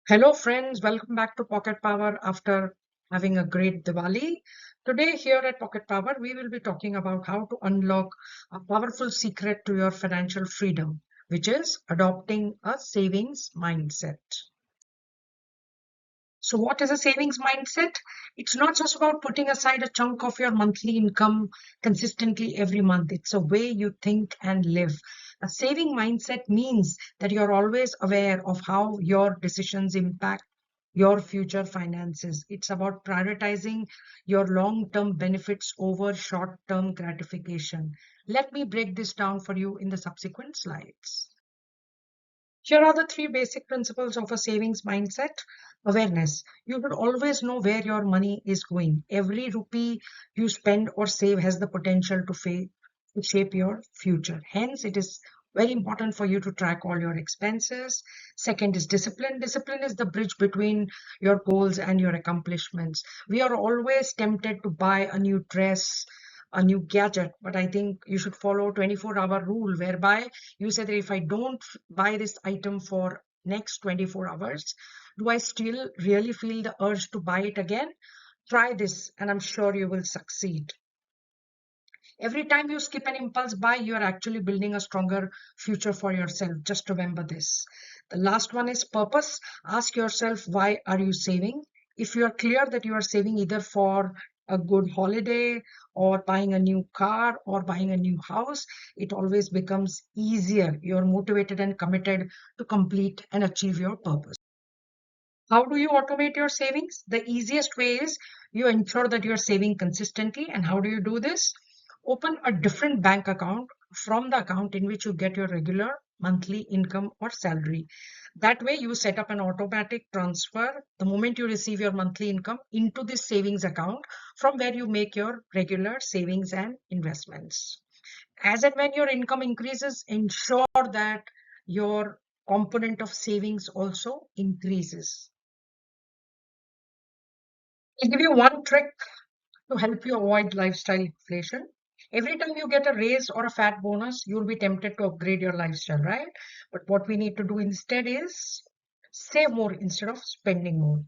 Hello, friends. Welcome back to Pocket Power after having a great Diwali. Today, here at Pocket Power, we will be talking about how to unlock a powerful secret to your financial freedom, which is adopting a savings mindset. So, what is a savings mindset? It's not just about putting aside a chunk of your monthly income consistently every month. It's a way you think and live. A saving mindset means that you're always aware of how your decisions impact your future finances. It's about prioritizing your long term benefits over short term gratification. Let me break this down for you in the subsequent slides. Here are the three basic principles of a savings mindset. Awareness. You should always know where your money is going. Every rupee you spend or save has the potential to shape your future. Hence, it is very important for you to track all your expenses. Second is discipline. Discipline is the bridge between your goals and your accomplishments. We are always tempted to buy a new dress, a new gadget, but I think you should follow 24-hour rule whereby you say that if I don't buy this item for next 24 hours, do I still really feel the urge to buy it again? Try this and I'm sure you will succeed. Every time you skip an impulse buy, you are actually building a stronger future for yourself. Just remember this. The last one is purpose. Ask yourself, why are you saving? If you are clear that you are saving either for a good holiday or buying a new car or buying a new house, it always becomes easier. You're motivated and committed to complete and achieve your purpose. How do you automate your savings? The easiest way is you ensure that you're saving consistently. And how do you do this? Open a different bank account from the account in which you get your regular monthly income or salary. That way, you set up an automatic transfer the moment you receive your monthly income into this savings account from where you make your regular savings and investments. As and when your income increases, ensure that your component of savings also increases. I'll give you one trick to help you avoid lifestyle inflation. Every time you get a raise or a fat bonus, you'll be tempted to upgrade your lifestyle, right? But what we need to do instead is save more instead of spending more.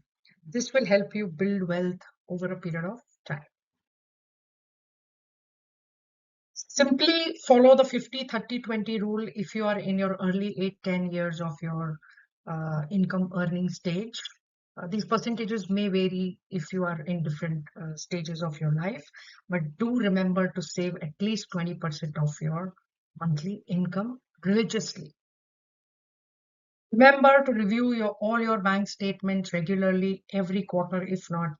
This will help you build wealth over a period of time. Simply follow the 50-30-20 rule if you are in your early 8-10 years of your income earning stage. These percentages may vary if you are in different stages of your life, but do remember to save at least 20% of your monthly income religiously. Remember to review all your bank statements regularly every quarter, if not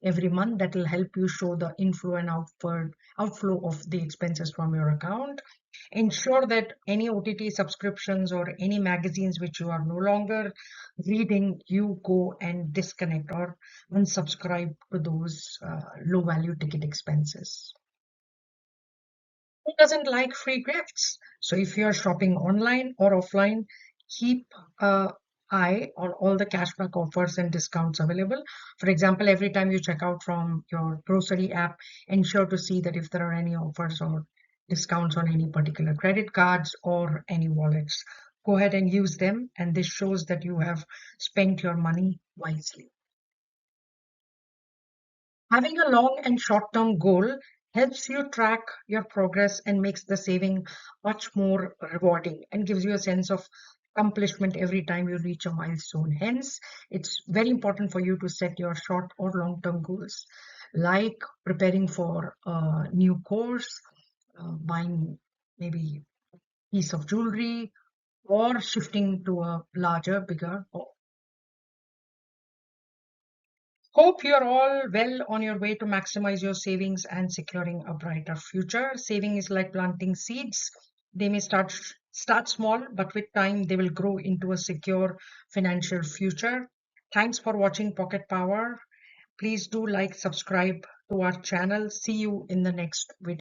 every month. That will help you show the inflow and outflow of the expenses from your account. Ensure that any OTT subscriptions or any magazines which you are no longer reading, you go and disconnect or unsubscribe to those low value ticket expenses. Who doesn't like free gifts? So if you're shopping online or offline, keep a eye on all the cashback offers and discounts available. For example, every time you check out from your grocery app, ensure to see that if there are any offers or discounts on any particular credit cards or any wallets. Go ahead and use them, and this shows that you have spent your money wisely. Having a long and short-term goal helps you track your progress and makes the saving much more rewarding and gives you a sense of accomplishment every time you reach a milestone. Hence, it's very important for you to set your short or long-term goals, like preparing for a new course, buying maybe a piece of jewelry, or shifting to a larger, bigger home. Hope you're all well on your way to maximize your savings and securing a brighter future. Saving is like planting seeds. They may start small, but with time they will grow into a secure financial future. Thanks for watching Pocket Power. Please do like, subscribe to our channel. See you in the next video.